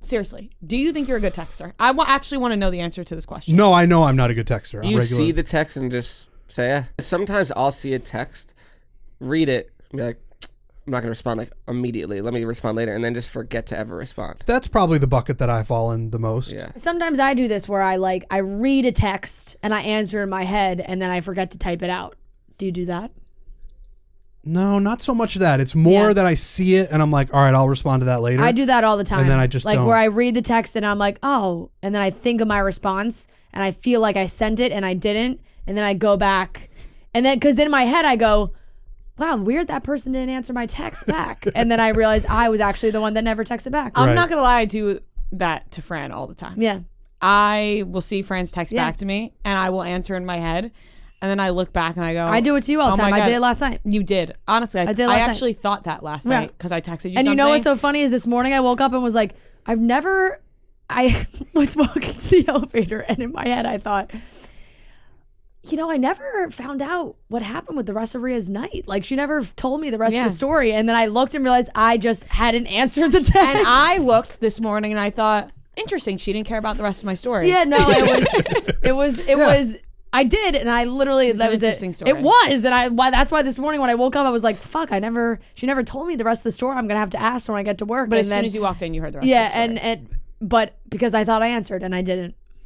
seriously, do you think you're a good texter? I actually want to know the answer to this question. No, I know I'm not a good texter. You see the text and just say, yeah. Sometimes I'll see a text, read it, and be like, I'm not going to respond like immediately. Let me respond later, and then just forget to ever respond. That's probably the bucket that I fall in the most. Yeah. Sometimes I do this where I read a text and I answer in my head and then I forget to type it out. Do you do that? No, not so much that. It's more that I see it and I'm like, all right, I'll respond to that later. I do that all the time. And then I just don't. where I read the text and I'm like, oh, and then I think of my response and I feel like I sent it and I didn't. And then I go back and then, cause in my head I go, wow, weird that person didn't answer my text back. And then I realize I was actually the one that never texted back. I'm not going to lie, I do that to Fran all the time. Yeah. I will see Fran's text back to me and I will answer in my head. And then I look back and I go, I do it to you all the time. I did it last night. You did. Honestly, I actually thought that last night because I texted you something. And you know what's so funny is this morning I woke up and was like, I was walking to the elevator and in my head I thought, I never found out what happened with the rest of Rhea's night. Like, she never told me the rest of the story. And then I looked and realized I just hadn't answered the text. And I looked this morning and I thought, interesting, she didn't care about the rest of my story. Yeah, no, it was, I did. And I literally, that was interesting story. It was. And that's why this morning when I woke up, I was like, fuck, she never told me the rest of the story. I'm going to have to ask her when I get to work. But as soon as you walked in, you heard the rest of the story. But because I thought I answered and I didn't.